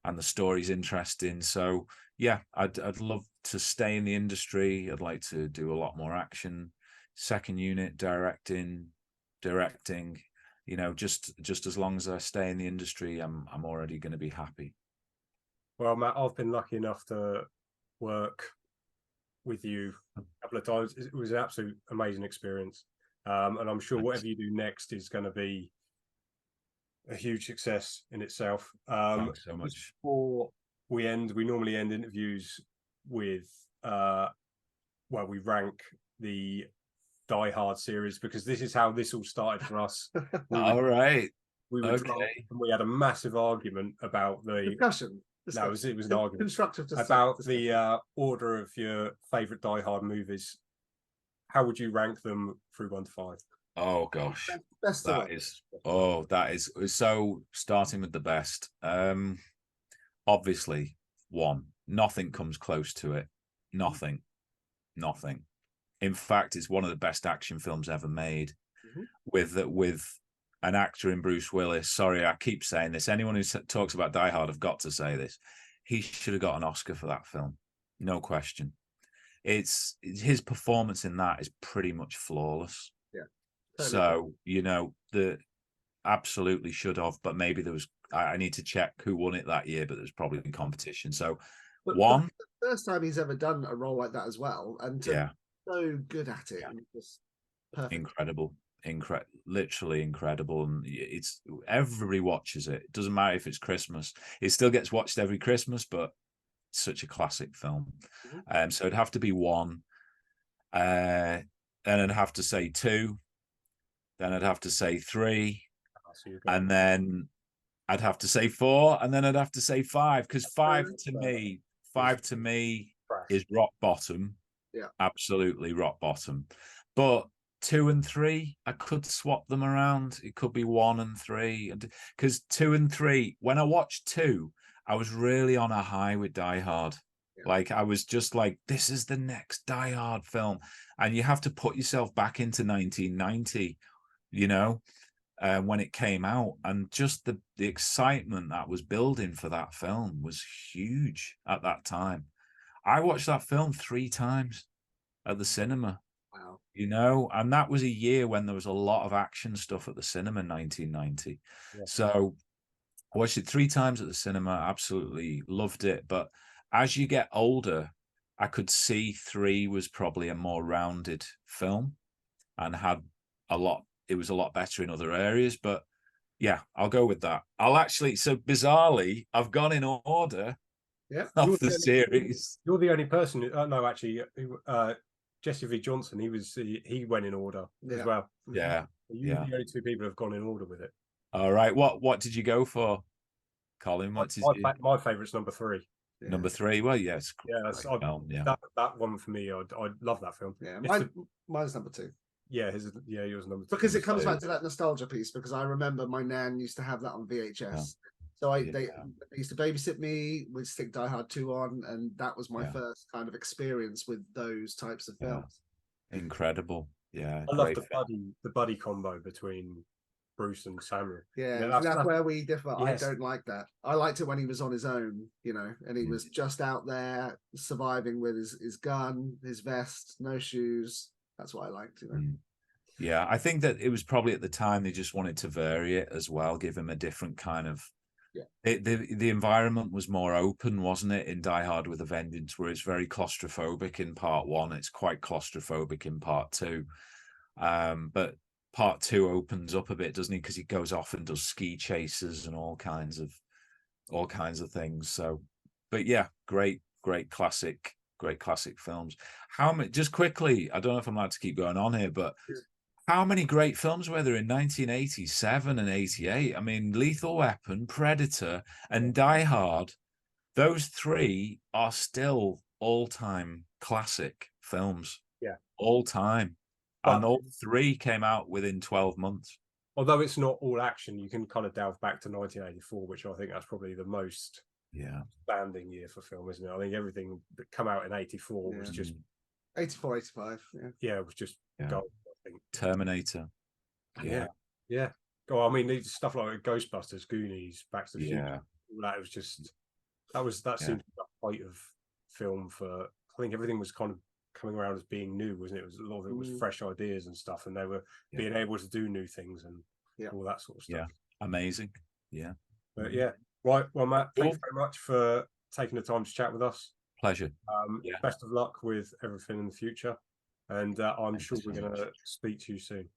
[SPEAKER 2] and the story's interesting. So yeah, I'd love to stay in the industry. I'd like to do a lot more action, second unit, directing, you know, just as long as I stay in the industry, I'm already going to be happy.
[SPEAKER 3] Well, Matt, I've been lucky enough to work with you a couple of times. It was an absolute amazing experience. And I'm sure whatever you do next is going to be a huge success in itself.
[SPEAKER 2] Thanks so much.
[SPEAKER 3] Before we end, we normally end interviews with, we rank the Die Hard series, because this is how this all started for us.
[SPEAKER 2] All right.
[SPEAKER 3] We were drunk, and we had a massive argument about the
[SPEAKER 1] discussion.
[SPEAKER 3] No, it was an argument.
[SPEAKER 1] Constructive
[SPEAKER 3] about the order of your favourite Die Hard movies. How would you rank them through 1 to 5?
[SPEAKER 2] Oh gosh, that is so. Starting with the best, obviously 1. Nothing comes close to it. Nothing. In fact, it's one of the best action films ever made, with an actor in Bruce Willis. Sorry, I keep saying this. Anyone who talks about Die Hard, I've got to say this. He should have got an Oscar for that film, no question. It's his performance in that is pretty much flawless.
[SPEAKER 1] Yeah.
[SPEAKER 2] Totally. So you know, the absolutely should have, but maybe there was. I need to check who won it that year, but there's probably in competition. So
[SPEAKER 1] but
[SPEAKER 2] 1,
[SPEAKER 1] the first time he's ever done a role like that as well, and so good at it.
[SPEAKER 2] Yeah.
[SPEAKER 1] Just Perfect.
[SPEAKER 2] Incredible. Literally incredible. And it's everybody watches it. It doesn't matter if it's Christmas. It still gets watched every Christmas, but it's such a classic film. So it'd have to be 1. Then I'd have to say 2. Then I'd have to say 3. And then I'd have to say 4. And then I'd have to say 5. Because 5 to me is rock bottom.
[SPEAKER 1] Yeah.
[SPEAKER 2] Absolutely rock bottom. But 2 and 3, I could swap them around. It could be 1 and 3. Because 2 and 3, when I watched 2, I was really on a high with Die Hard. Yeah. Like, I was just like, this is the next Die Hard film. And you have to put yourself back into 1990, you know, when it came out. And just the excitement that was building for that film was huge at that time. I watched that film 3 times at the cinema.
[SPEAKER 1] Wow.
[SPEAKER 2] You know, and that was a year when there was a lot of action stuff at the cinema in 1990. Yeah. So I watched it 3 times at the cinema, absolutely loved it. But as you get older, I could see 3 was probably a more rounded film and it was a lot better in other areas. But yeah, I'll go with that. So bizarrely, I've gone in order of the series.
[SPEAKER 3] You're the only person no, actually, Jesse V. Johnson, he went in order as well.
[SPEAKER 2] Yeah.
[SPEAKER 3] You're the only 2 people who've gone in order with it.
[SPEAKER 2] All right. What did you go for, Colin?
[SPEAKER 3] My favourite's number 3.
[SPEAKER 2] Yeah. Number 3. Well, yes.
[SPEAKER 3] Film. That one for me. I love that film.
[SPEAKER 1] Yeah, mine's number 2.
[SPEAKER 3] Yeah, yours number 2.
[SPEAKER 1] Because it comes back to that nostalgia piece. Because I remember my nan used to have that on VHS. Yeah. So they used to babysit me. We'd stick Die Hard 2 on, and that was my first kind of experience with those types of films.
[SPEAKER 2] Incredible. Yeah,
[SPEAKER 3] I love the buddy combo between Bruce and Samuel.
[SPEAKER 1] Yeah, that's where we differ. Yes. I don't like that. I liked it when he was on his own, you know, and he was just out there surviving with his gun, his vest, no shoes. That's what I liked, you know.
[SPEAKER 2] Yeah, I think that it was probably at the time they just wanted to vary it as well, give him a different kind of. Yeah. The environment was more open, wasn't it, in Die Hard with a Vengeance, where it's very claustrophobic in part 1. It's quite claustrophobic in part 2. But part 2 opens up a bit, doesn't he? Because he goes off and does ski chases and all kinds of things. So, but yeah, great classic films. Just quickly, I don't know if I'm allowed to keep going on here, but how many great films were there in 1987 and 88? I mean, Lethal Weapon, Predator, and Die Hard. Those 3 are still all-time classic films.
[SPEAKER 3] Yeah.
[SPEAKER 2] All time. And all 3 came out within 12 months.
[SPEAKER 3] Although it's not all action, you can kind of delve back to 1984, which I think that's probably the most standing year for film, isn't it? I think everything that came out in 84 was just
[SPEAKER 1] 84, 85.
[SPEAKER 3] Yeah, it was just gold, I think.
[SPEAKER 2] Terminator.
[SPEAKER 3] Yeah. Oh, I mean, stuff like Ghostbusters, Goonies, Back to the Future. All that was just that seemed to be the height of film for. I think everything was kind of coming around as being new, wasn't it? A lot of it was fresh ideas and stuff, and they were being able to do new things and all that sort of stuff.
[SPEAKER 2] Yeah, amazing. Yeah.
[SPEAKER 3] But right. Well, Matt, thanks very much for taking the time to chat with us.
[SPEAKER 2] Pleasure.
[SPEAKER 3] Best of luck with everything in the future, and I'm sure we're going to speak to you soon.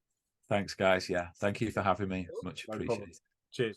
[SPEAKER 2] Thanks, guys. Yeah, thank you for having me. Much appreciated.